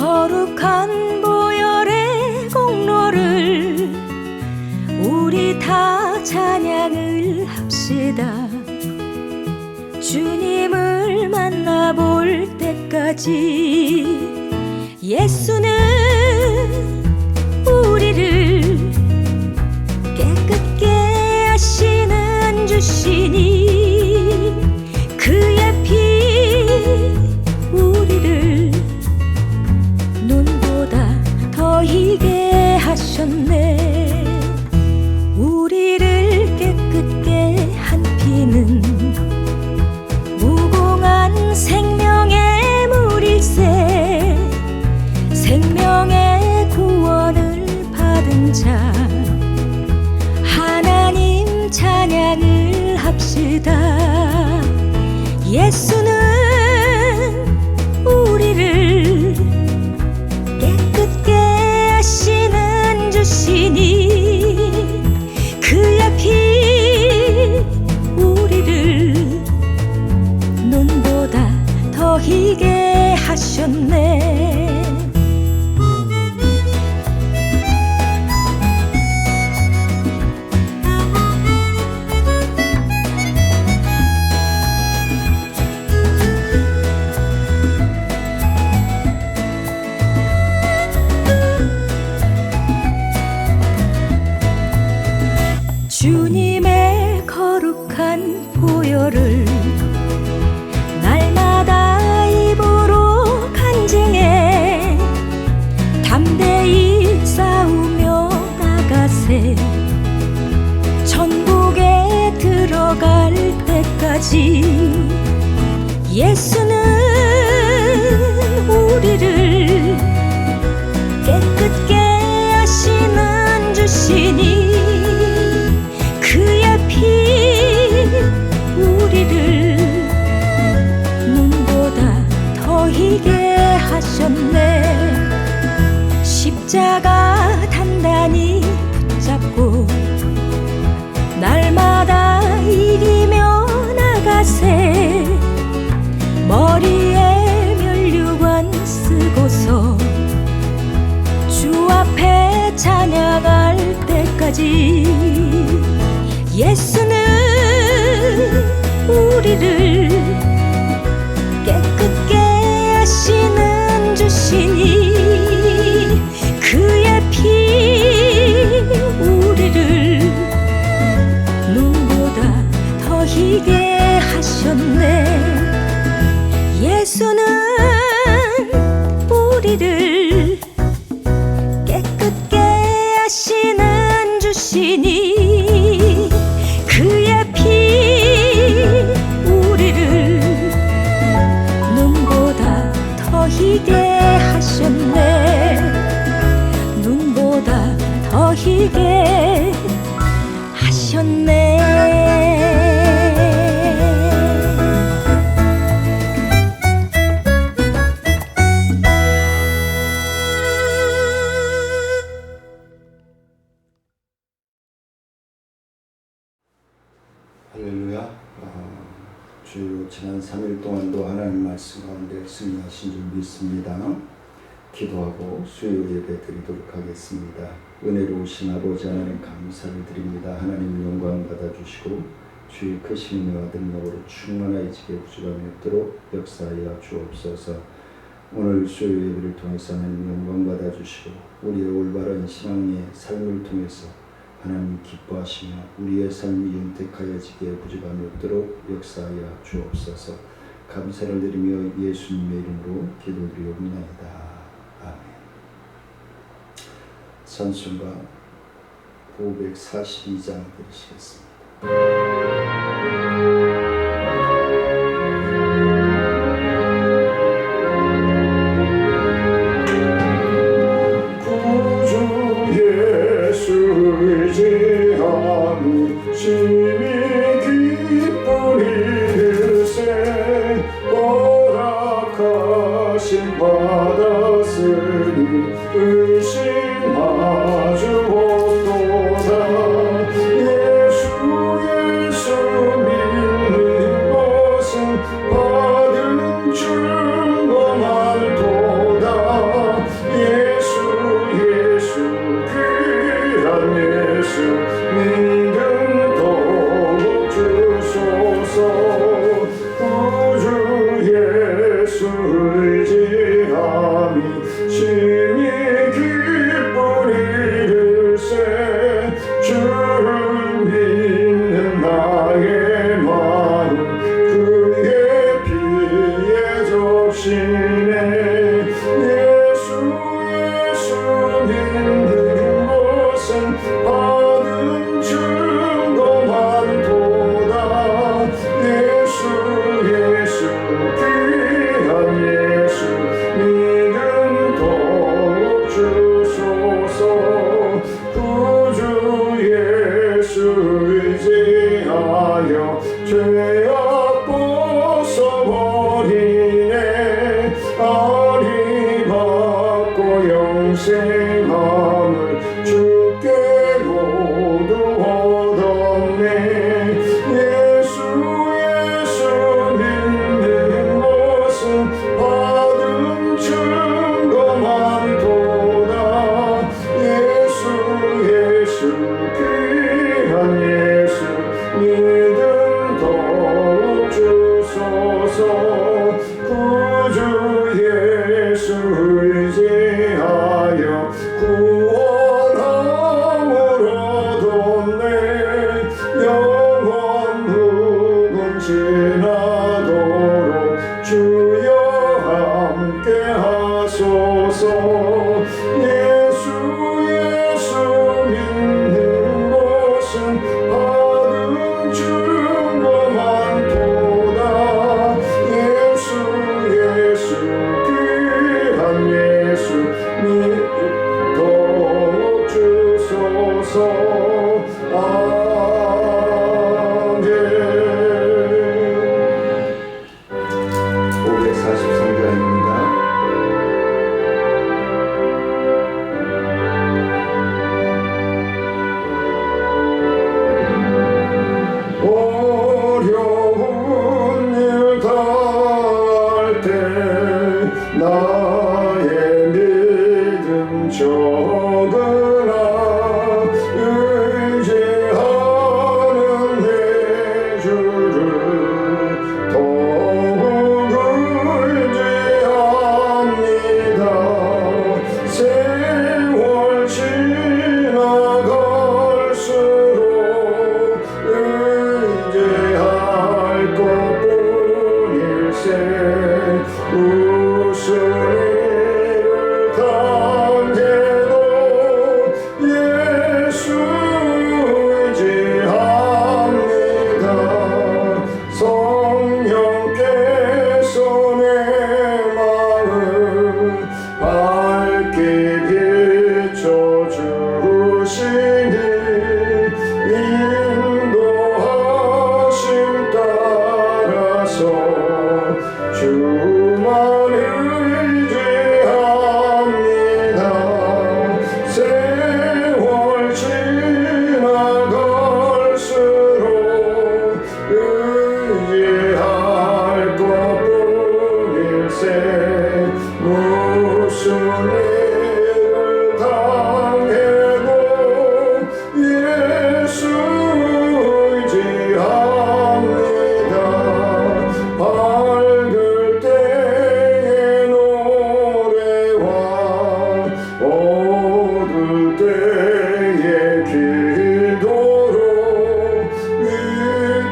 거룩한 보혈의 공로를 우리 다 찬양을 합시다. 주님을 만나볼 때까지 예수는 우리를 깨끗게 하시는 주시니 그의 피 우리를 눈보다 더 희게 하셨네. 우리를 깨끗게 한 피는 무궁한 생명의 물일세. 생명의 구원을 받은 자 하나님 찬양을 합시다. 예수는 우리를 깨끗게 하시는 주시니 그의 피 우리를 눈보다 더 희게 하셨네. 주님의 거룩한 보혈을 날마다 입으로 간증해 담대히 싸우며 나가세. 천국에 들어갈 때까지 예수는 우리를 깨끗게 하시는 주시니 그의 피 우리를 눈보다 더 희게 하셨네. 십자가 단단히 붙잡고 날마다 이기며 나가세. 머리에 면류관 쓰고서 주 앞에 찬양할 때까지 예수는 우리를 깨끗게 하시는 주시니 그의 피 우리를 눈보다 더 희게 하셨네. 예수는 우리를 깨끗게 하시는 주시니 그의 피 우리를 눈보다 더 희게 하셨네. 눈보다 더 희게 하셨네. 할렐루야. 주요 지난 3일 동안도 하나님 말씀 가운데 승리하신 줄 믿습니다. 기도하고 수요 예배 드리도록 하겠습니다. 은혜로우신 아버지 하나님 감사를 드립니다. 하나님 영광 받아주시고 주의 크신 은혜와 능력으로 충만해지게 부족함이 없도록 역사하여 주옵소서. 오늘 수요 예배를 통해서 하나님 영광 받아주시고 우리의 올바른 신앙의 삶을 통해서 하나님 기뻐하시며 우리의 삶이 윤택하여지기에 부족함이 없도록 역사하여 주옵소서. 감사를 드리며 예수님의 이름으로 기도드리옵나이다. 아멘. 찬송가 542장 들으시겠습니다. 받은 증거만 도다. 생함을 주께 모두 얻었네. 예수 믿는 것은 받은 증거 많도다. 예수 귀한 예수 믿음 더욱 주소서. 구주 예수 의지하여 구원함을 얻었네. 영원 묵은 지나도록 주여 함께 하소서. 예수 믿는 것은 받은 증거 많도다. 예수 귀한 예수 믿음 더욱 주소서. 아멘. 543장입니다. 어려운 일 당할 때 나의 믿음 적으라. 의지하는 내 주를 더욱 의지합니다. 세월 지나갈수록 의지할 것뿐일세. 무슨 일을 당해도 예수 의지합니다. 성령께서 내 마음 밝게 비춰주시니 인도하심 따라서 주만 의지합니다. 세월 지나갈수록 의지할 것뿐일세. 무슨 일을 당해도 예수 의지합니다. 밝을 때의 노래와 어두울 때의 기도로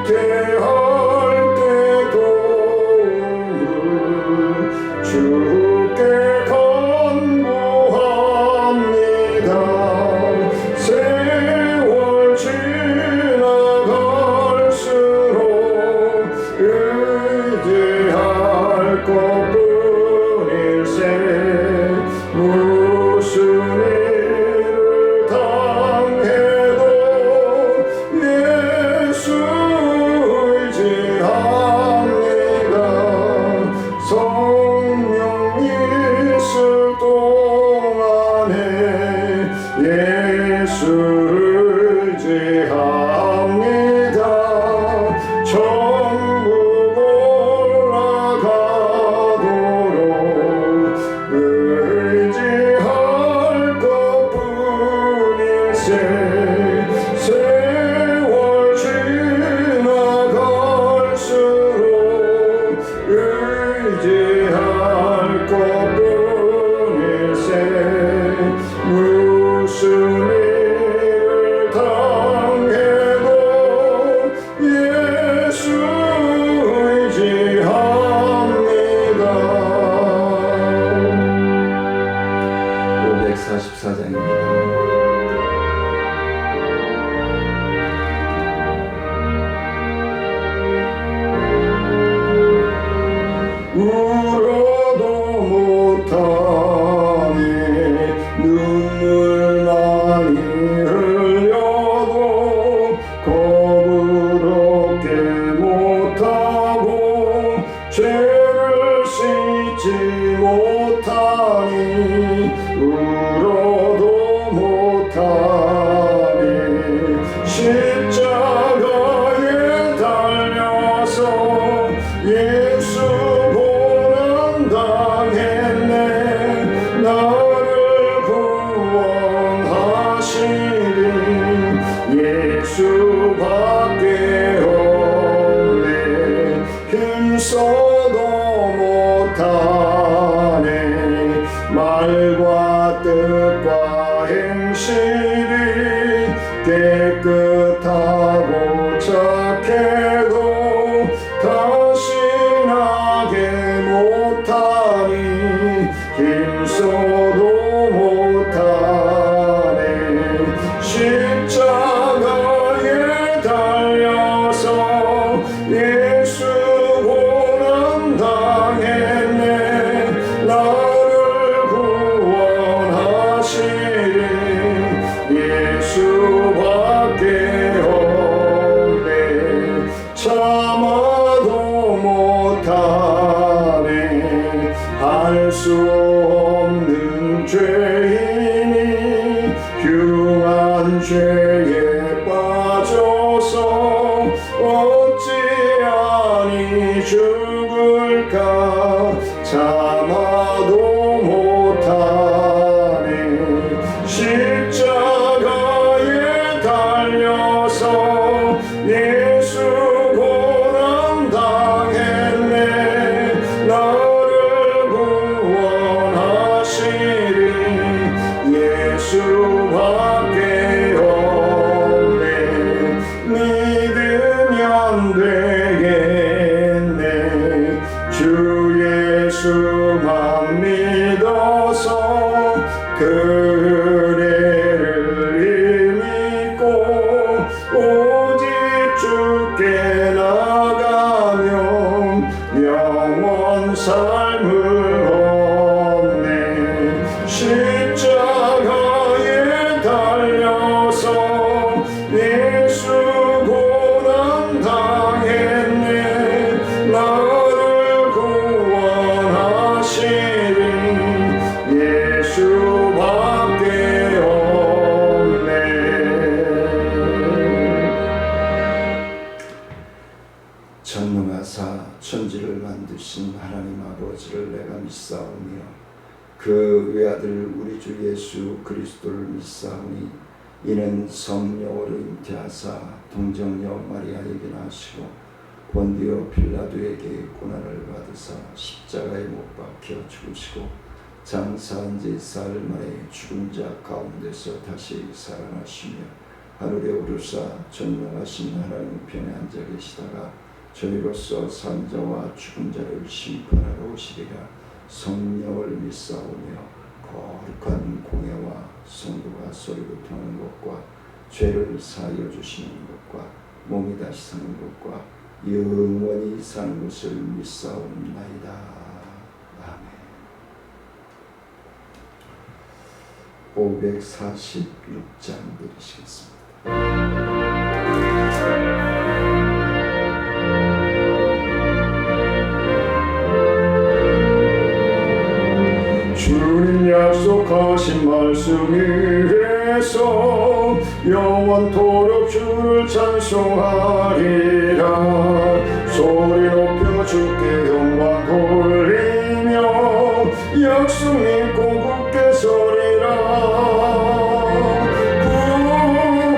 위태할 때도 주께 간구 말과 뜻과 행실이 깨끗하고 착해도 다시 나게 못하니 힘써도 못하네. 십자가에 달려서 예수 고난 당했네. 나를 구원하시리 예수밖에 없네. 참아도 못하네. 할 수 없는 죄인이 흉한 죄에 빠져서 어찌하니 죽을까. 참아도 못하네. 십자가에 달려서 예수 고난 당했네. 나를 구원하시리 예수밖에 없네. 믿으면 되겠네. 주 예수만 믿어서 그 은혜를 믿고 오직 주께 나가면 영원 삶을 얻네. 십자가에 달려서 예수 고난 당했네. 나를 구원하시리 예수밖에 없네. 전능하사 천지를 만드신 하나님 아버지를 내가 믿사오며 그 외아들 우리 주 예수 그리스도를 믿사오니 이는 성령으로 잉태하사 동정녀 마리아에게 나시고 본디오 빌라도에게 고난을 받으사 십자가에 못 박혀 죽으시고 장사한 지 사흘 만에 죽은 자 가운데서 다시 살아나시며 하늘에 오르사 전능하신 하나님 편에 앉아 계시다가 저희로서 산자와 죽은 자를 심판하러 오시리라. 성령을 믿사오며 거룩한 공예와 성도가 서로 교통하는 것과 죄를 사하여 주시는 것과 몸이 다시 사는 것과 영원히 사는 것을 믿사옵나이다. 아멘. 546장 드리시겠습니다. 주님 약속하신 말씀 위에서 영원토록 주를 찬송하리라. 소리 높여 주께 영광 돌리며 약속 믿고 굳게 서리라.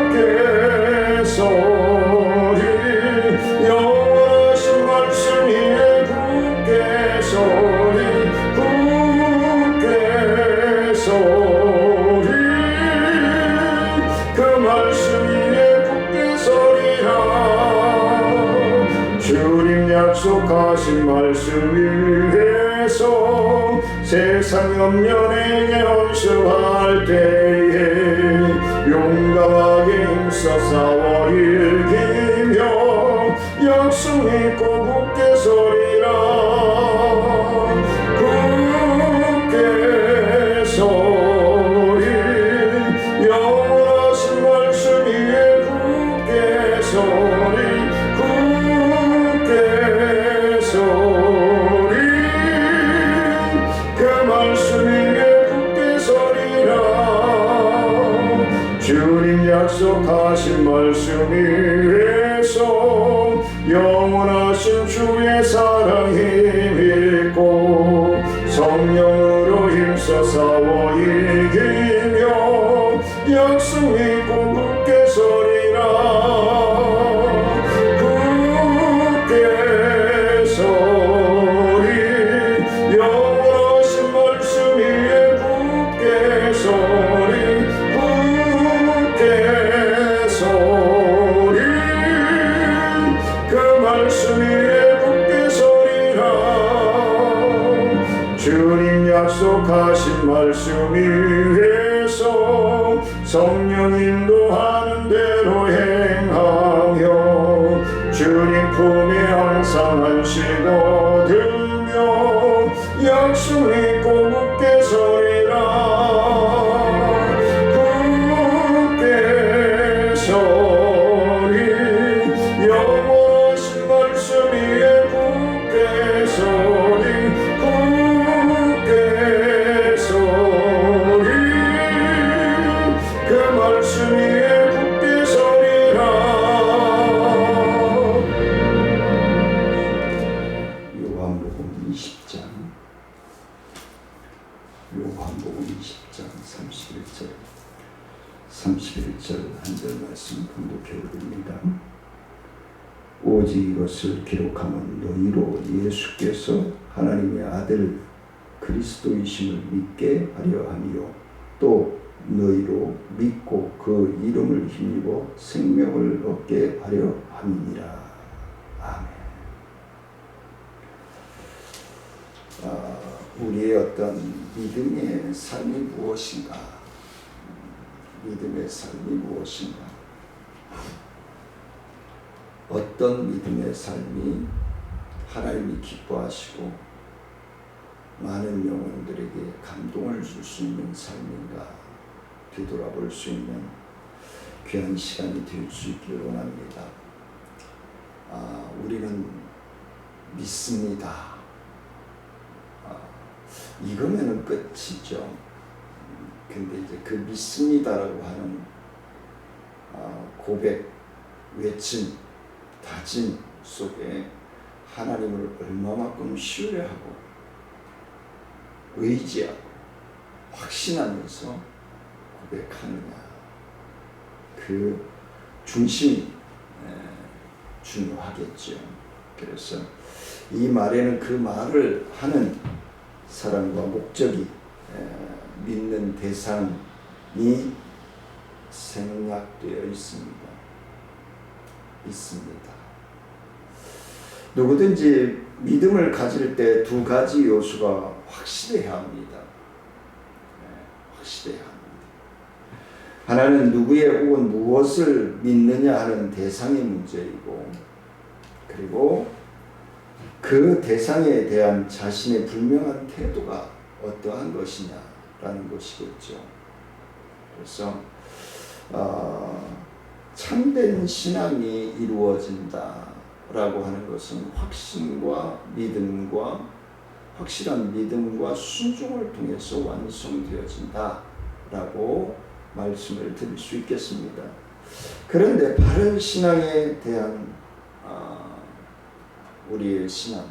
굳게 서리 영원하신 말씀 위에 굳게 서리. 그 말씀 위에 굳게 서리라. 주님 약속하신 말씀 위에서 세상 염려내게 헌수할 때에 용감하게 힘써 싸워 이기며 약속 믿고 굳게 서리라. 굳게 서리 영원하신 말씀 위에 굳게 서리. 굳게 서리 그 말씀 위에 굳게 서리라. 주님 약속하신 말씀 위에서 영원하신 주의 사랑 힘있고 성령으로 힘써 싸워 이기며 약속 믿고 굳게 서리라. 굳게 서리 영원하신 말씀 위에 말씀 위에서 성령 인도하는 대로 행하며 주님 품에 항상 안식 얻으며 약속 믿고 굳게 서리라. 굳게 서리 영원하신 말씀 위에 굳게 서리. 굳게 서리 그 말씀 위에 굳게 서리라. 요한복음 20장 31절 한 절 말씀 봉독해 드립니다. 오직 이것을 기록하면 너희로 예수께서 하나님의 아들 그리스도이심을 믿게 하려 함이요 또 너희로 믿고 그 이름을 힘입어 생명을 얻게 하려 함이니라. 아멘. 우리의 어떤 믿음의 삶이 무엇인가? 믿음의 삶이 무엇인가? 어떤 믿음의 삶이 하나님이 기뻐하시고 많은 영혼들에게 감동을 줄 수 있는 삶인가 되돌아볼 수 있는 귀한 시간이 될 수 있기를 원합니다. 우리는 믿습니다. 이거면은 끝이죠. 근데 이제 그 믿습니다라고 하는 고백, 외침, 다짐 속에 하나님을 얼마만큼 신뢰하고 의지하고 확신하면서 고백하느냐, 그 중심이 중요하겠죠. 그래서 이 말에는 그 말을 하는 사람과 목적이 믿는 대상이 생략되어 있습니다. 누구든지 믿음을 가질 때 두 가지 요소가 확실해야 합니다. 확실해야 합니다. 하나는 누구의 혹은 무엇을 믿느냐 하는 대상의 문제이고, 그리고 그 대상에 대한 자신의 분명한 태도가 어떠한 것이냐라는 것이겠죠. 그래서 참된 신앙이 이루어진다라고 하는 것은 확신과 믿음과 확실한 믿음과 순종을 통해서 완성되어진다라고 말씀을 드릴 수 있겠습니다. 그런데 바른 신앙에 대한 우리의 신앙,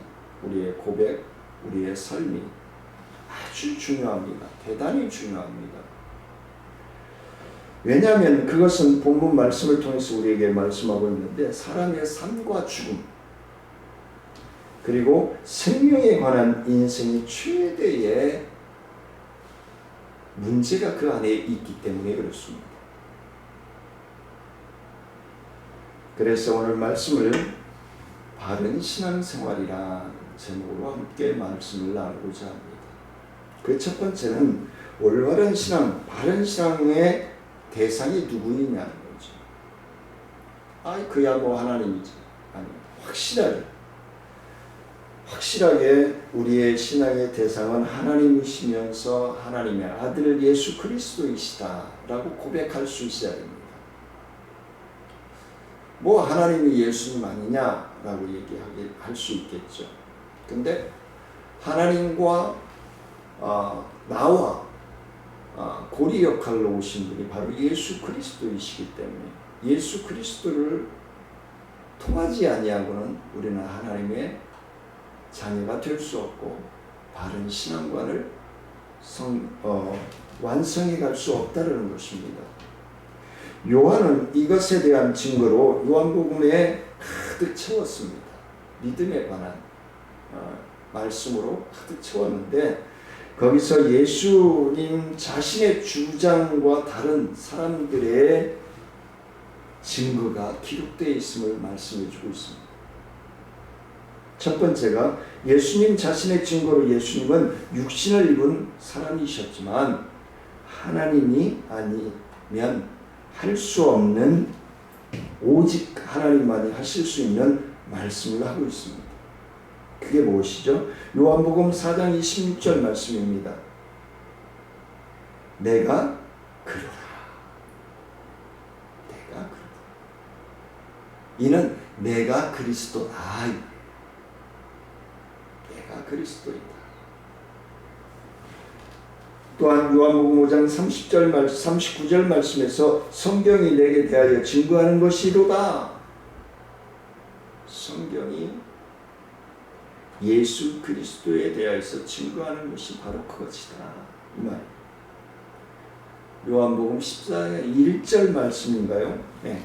우리의 고백, 우리의 삶이 아주 중요합니다. 대단히 중요합니다. 왜냐하면 그것은 본문 말씀을 통해서 우리에게 말씀하고 있는데 사람의 삶과 죽음 그리고 생명에 관한 인생의 최대의 문제가 그 안에 있기 때문에 그렇습니다. 그래서 오늘 말씀을 바른 신앙생활이란 제목으로 함께 말씀을 나누고자 합니다. 그 첫 번째는 올바른 신앙, 바른 신앙의 대상이 누구이냐는 거죠. 그야 뭐 하나님이지. 아니, 확실하게 우리의 신앙의 대상은 하나님이시면서 하나님의 아들 예수 그리스도이시다라고 고백할 수 있어야 됩니다. 뭐 하나님이 예수님 아니냐라고 얘기할 수 있겠죠. 근데 하나님과 나와 고리 역할로 오신 분이 바로 예수 그리스도이시기 때문에 예수 그리스도를 통하지 아니하고는 우리는 하나님의 자녀가 될 수 없고 바른 신앙관을 완성해 갈 수 없다는 것입니다. 요한은 이것에 대한 증거로 요한복음에 가득 채웠습니다. 믿음에 관한 말씀으로 가득 채웠는데 거기서 예수님 자신의 주장과 다른 사람들의 증거가 기록되어 있음을 말씀해 주고 있습니다. 첫 번째가 예수님 자신의 증거로 예수님은 육신을 입은 사람이셨지만 하나님이 아니면 할 수 없는 오직 하나님만이 하실 수 있는 말씀을 하고 있습니다. 그게 무엇이죠? 요한복음 4장 26절 말씀입니다. 내가 그러라. 내가 그러라. 이는 내가 그리스도다. 내가 그리스도이다. 또한 요한복음 5장 39절 말씀에서 성경이 내게 대하여 증거하는 것이로다. 성경이 예수 그리스도에 대하여서 증거하는 것이 바로 그것이다. 이 말. 요한복음 14장 1절 말씀인가요? 네.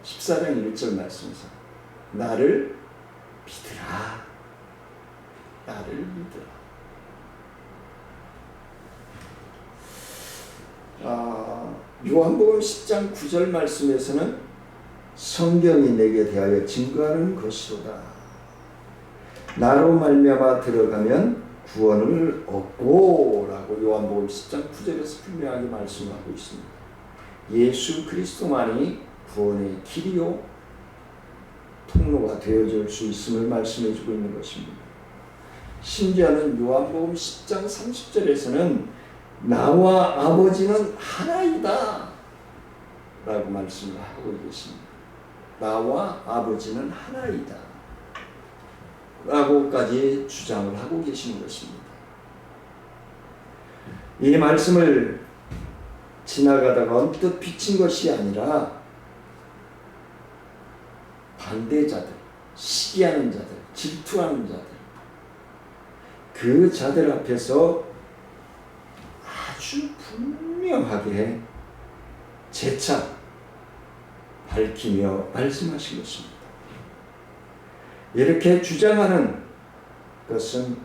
14장 1절 말씀에서 나를 믿으라. 나를 믿으라. 요한복음 10장 9절 말씀에서는 성경이 내게 대하여 증거하는 것이로다. 나로 말미암아 들어가면 구원을 얻고 라고 요한복음 10장 9절에서 분명하게 말씀하고 있습니다. 예수 그리스도만이 구원의 길이요 통로가 되어줄 수 있음을 말씀해주고 있는 것입니다. 심지어는 요한복음 10장 30절에서는 나와 아버지는 하나이다 라고 말씀을 하고 계십니다. 나와 아버지는 하나이다 라고까지 주장을 하고 계시는 것입니다. 이 말씀을 지나가다가 언뜻 비친 것이 아니라 반대자들, 시기하는 자들, 질투하는 자들, 그 자들 앞에서 아주 분명하게 재차 밝히며 말씀하신 것입니다. 이렇게 주장하는 것은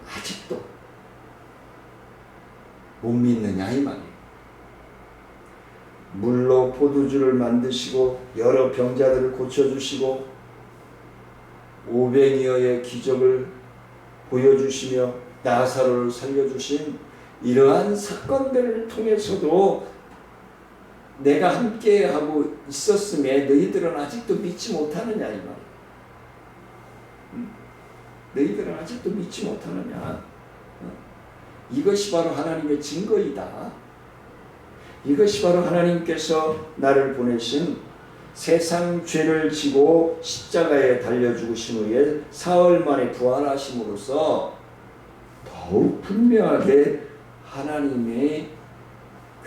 아직도 못 믿느냐 이 말이에요. 물로 포도주를 만드시고 여러 병자들을 고쳐주시고 500여의 기적을 보여주시며 나사로를 살려주신 이러한 사건들을 통해서도 내가 함께하고 있었음에 너희들은 아직도 믿지 못하느냐 이 말이에요. 너희들은 아직도 믿지 못하느냐. 이것이 바로 하나님의 증거이다. 이것이 바로 하나님께서 나를 보내신 세상 죄를 지고 십자가에 달려 죽으신 후에 사흘 만에 부활하심으로써 더욱 분명하게 하나님의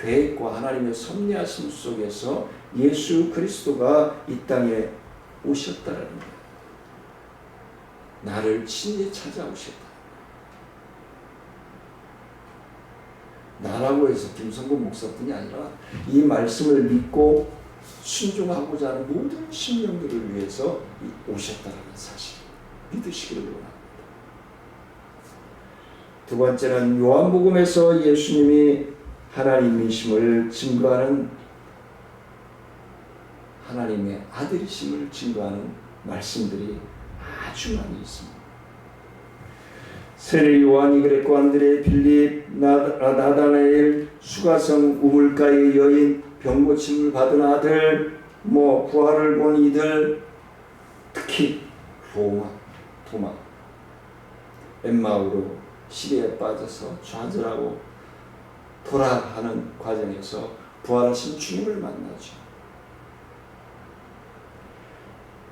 계획과 하나님의 섭리하심 속에서 예수 그리스도가 이 땅에 오셨다라는 거예요. 나를 친히 찾아오셨다. 나라고 해서 김성근 목사뿐이 아니라 이 말씀을 믿고 순종하고자 하는 모든 심령들을 위해서 오셨다는 사실 믿으시기를 원합니다. 두 번째는 요한복음에서 예수님이 하나님이심을 증거하는 하나님의 아들이심을 증거하는 말씀들이 아주 많이 있습니다. 세례 요한이 그랬고 안드레, 빌립, 나다나엘, 수가성 우물가의 여인, 병 고침을 받은 아들, 부활을 본 이들, 특히 도마, 엠마오로 시리에 빠져서 좌절하고 돌아가는 과정에서 부활하신 주님을 만나죠.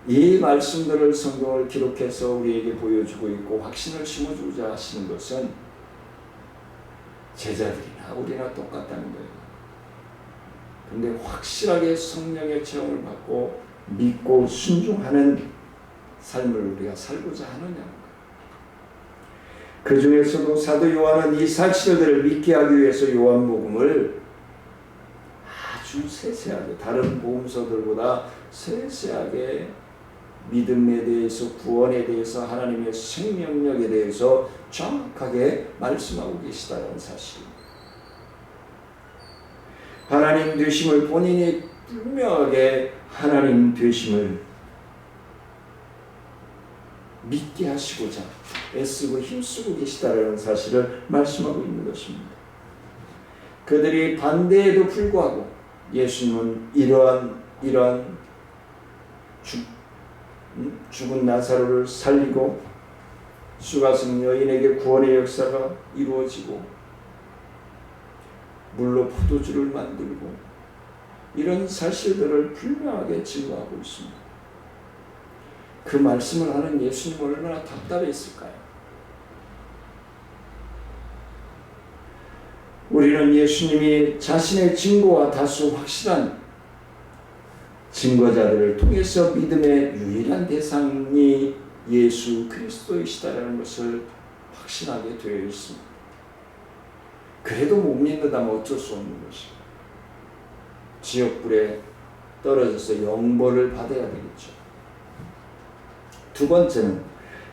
이 말씀들을 성경을 기록해서 우리에게 보여주고 있고 확신을 심어주고자 하시는 것은 제자들이나 우리나 똑같다는 거예요. 근데 확실하게 성령의 체험을 받고 믿고 순종하는 삶을 우리가 살고자 하느냐는 거예요. 그 중에서도 사도 요한은 이 사실들을 믿게 하기 위해서 요한복음을 아주 세세하게 다른 복음서들보다 세세하게 믿음에 대해서 구원에 대해서 하나님의 생명력에 대해서 정확하게 말씀하고 계시다는 사실입니다. 하나님 되심을 본인이 분명하게 하나님 되심을 믿게 하시고자 애쓰고 힘쓰고 계시다라는 사실을 말씀하고 있는 것입니다. 그들이 반대에도 불구하고 예수님은 이러한 죽은 나사로를 살리고 수가성 여인에게 구원의 역사가 이루어지고 물로 포도주를 만들고 이런 사실들을 분명하게 증거하고 있습니다. 그 말씀을 하는 예수님 얼마나 답답했을까요? 우리는 예수님이 자신의 증거와 다소 확실한 증거자들을 통해서 믿음의 유일한 대상이 예수 그리스도이시다라는 것을 확신하게 되어 있습니다. 그래도 못 믿는다면 어쩔 수 없는 것이고 지옥불에 떨어져서 영벌을 받아야 되겠죠. 두 번째는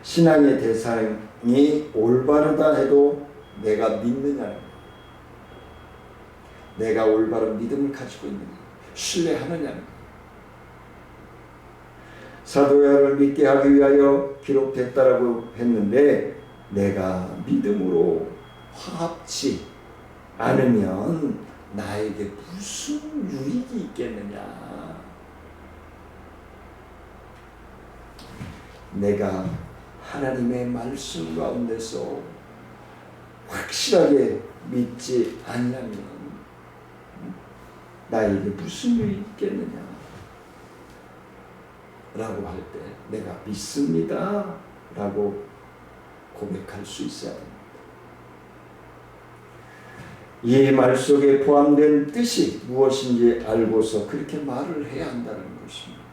신앙의 대상이 올바르다 해도 내가 믿느냐는 것. 내가 올바른 믿음을 가지고 있는가, 신뢰하느냐는 것. 사도 요한을 믿게 하기 위하여 기록됐다라고 했는데 내가 믿음으로 화합치 않으면 나에게 무슨 유익이 있겠느냐. 내가 하나님의 말씀 가운데서 확실하게 믿지 않으면 나에게 무슨 유익이 있겠느냐 라고 할 때 내가 믿습니다 라고 고백할 수 있어야 됩니다. 이 말 속에 포함된 뜻이 무엇인지 알고서 그렇게 말을 해야 한다는 것입니다.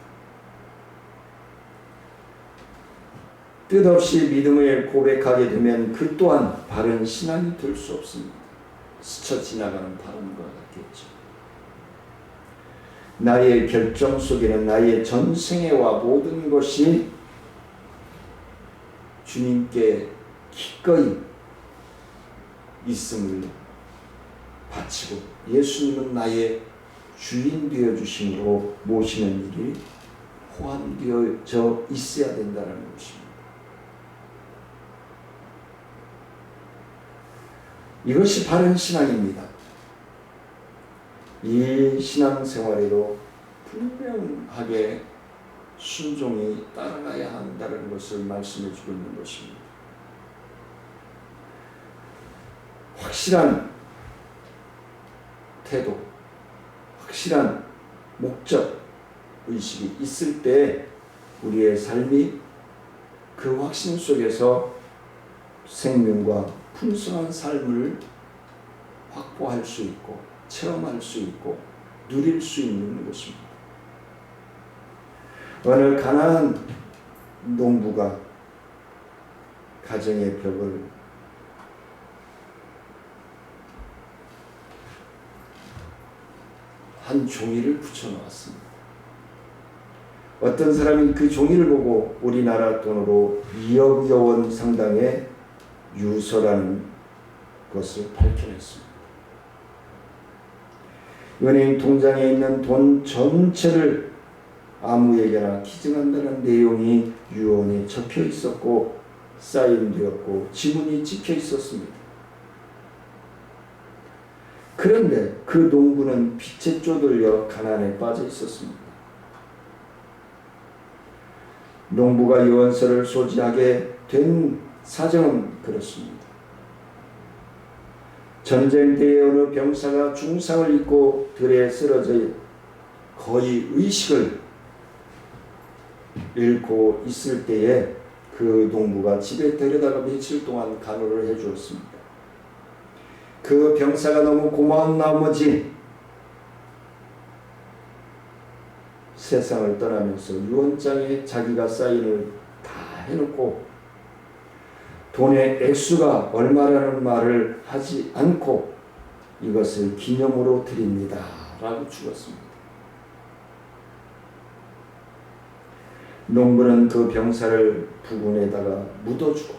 뜻없이 믿음을 고백하게 되면 그 또한 바른 신앙이 될 수 없습니다. 스쳐 지나가는 바람과 같겠죠. 나의 결정 속에는 나의 전생애와 모든 것이 주님께 기꺼이 있음을 바치고 예수님은 나의 주인 되어주심으로 모시는 일이 포함되어져 있어야 된다는 것입니다. 이것이 바른 신앙입니다. 이 신앙생활에도 분명하게 순종이 따라가야 한다는 것을 말씀해 주고 있는 것입니다. 확실한 태도, 확실한 목적 의식이 있을 때 우리의 삶이 그 확신 속에서 생명과 풍성한 삶을 확보할 수 있고 체험할 수 있고 누릴 수 있는 것입니다. 어느 가난한 농부가 가정의 벽을 한 종이를 붙여놓았습니다. 어떤 사람이 그 종이를 보고 우리나라 돈으로 2억 원 상당의 유서라는 것을 밝혀냈습니다. 은행 통장에 있는 돈 전체를 아무에게나 기증한다는 내용이 유언에 적혀 있었고 사인되었고 지문이 찍혀 있었습니다. 그런데 그 농부는 빚에 쪼들려 가난에 빠져 있었습니다. 농부가 유언서를 소지하게 된 사정은 그렇습니다. 전쟁 때에 어느 병사가 중상을 입고 들에 쓰러져 거의 의식을 잃고 있을 때에 그 농부가 집에 데려다가 며칠 동안 간호를 해주었습니다. 그 병사가 너무 고마운 나머지 세상을 떠나면서 유언장에 자기가 사인을 다 해놓고 돈의 액수가 얼마라는 말을 하지 않고 이것을 기념으로 드립니다 라고 죽었습니다. 농부는 그 병사를 부근에다가 묻어주고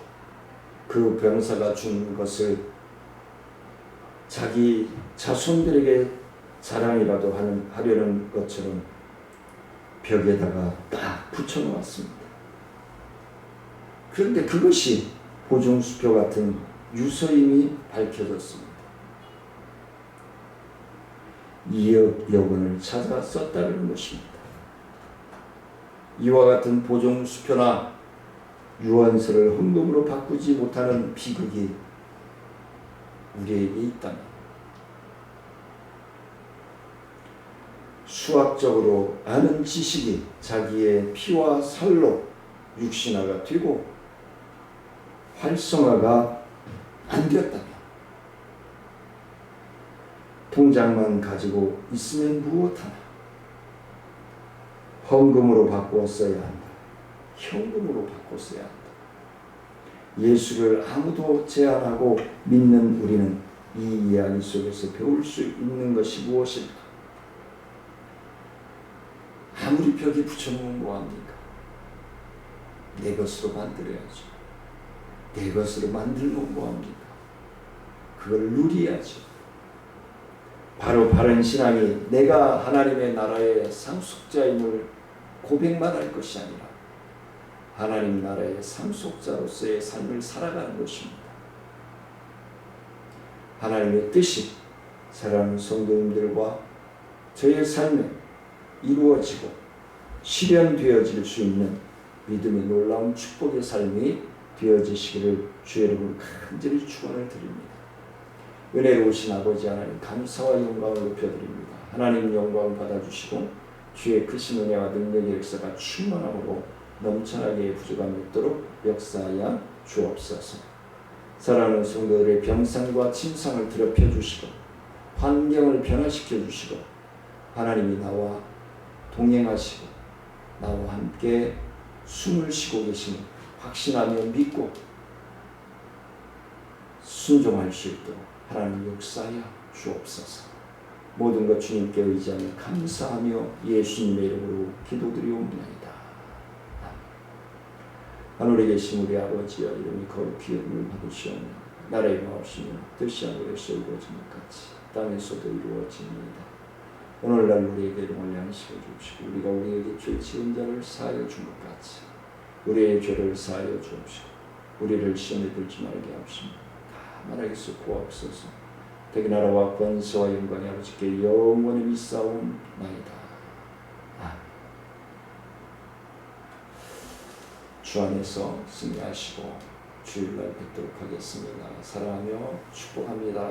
그 병사가 준 것을 자기 자손들에게 자랑이라도 하려는 것처럼 벽에다가 딱 붙여놓았습니다. 그런데 그것이 보증수표 같은 유서임이 밝혀졌습니다. 2억 여근을 찾아 썼다는 것입니다. 이와 같은 보증수표나 유언서를 헌금으로 바꾸지 못하는 비극이 우리에게 있다면, 수학적으로 아는 지식이 자기의 피와 살로 육신화가 되고 활성화가 안 되었다면, 통장만 가지고 있으면 무엇하나 헌금으로 바꾸었어야 한다. 현금으로 바꿨어야 한다. 예수를 아무도 제한하고 믿는 우리는 이 이야기 속에서 배울 수 있는 것이 무엇일까? 아무리 벽에 붙여놓으면 뭐합니까? 내 것으로 만들어야죠. 내 것으로 만들면 뭐합니까? 그걸 누려야죠. 바로 바른 신앙이 내가 하나님의 나라의 상속자임을 고백만 할 것이 아니라 하나님 나라의 상속자로서의 삶을 살아가는 것입니다. 하나님의 뜻이 사랑하는 성도님들과 저의 삶에 이루어지고 실현되어질 수 있는 믿음의 놀라운 축복의 삶이 되어지시기를 주 여러분 간절히 축원을 드립니다. 은혜로우신 아버지 하나님, 감사와 영광을 높여드립니다. 하나님 영광 받아주시고 주의 크신 은혜와 능력의 역사가 충만함으로 넘쳐나게 부족함이 없도록 역사하여 주옵소서. 사랑하는 성도들의 병상과 침상을 더럽혀 주시고 환경을 변화시켜 주시고 하나님이 나와 동행하시고 나와 함께 숨을 쉬고 계심을 확신하며 믿고 순종할 수 있도록 하나님 역사하여 주옵소서. 모든 것 주님께 의지하며 감사하며 예수님의 이름으로 기도드리옵나이다. 하늘에 계신 우리 아버지여, 이름이 거룩히 여김을 받으시오며 나라의 마옵시며 뜻이 하늘에서 이루어진 것 같이 땅에서도 이루어집니다. 오늘날 우리에게 일용할 양식을 주시고 우리가 우리에게 죄 지은 자를 사하여 준 것 같이 우리의 죄를 사하여 주옵시고 우리를 시험에 들지 말게 하옵시며 다만 에게서 구하옵소서. 대개 나라와 권세와 영광이 아버지께 영원히 있사옵나이다. 주 안에서 승리하시고 주일날 뵙도록 하겠습니다. 사랑하며 축복합니다.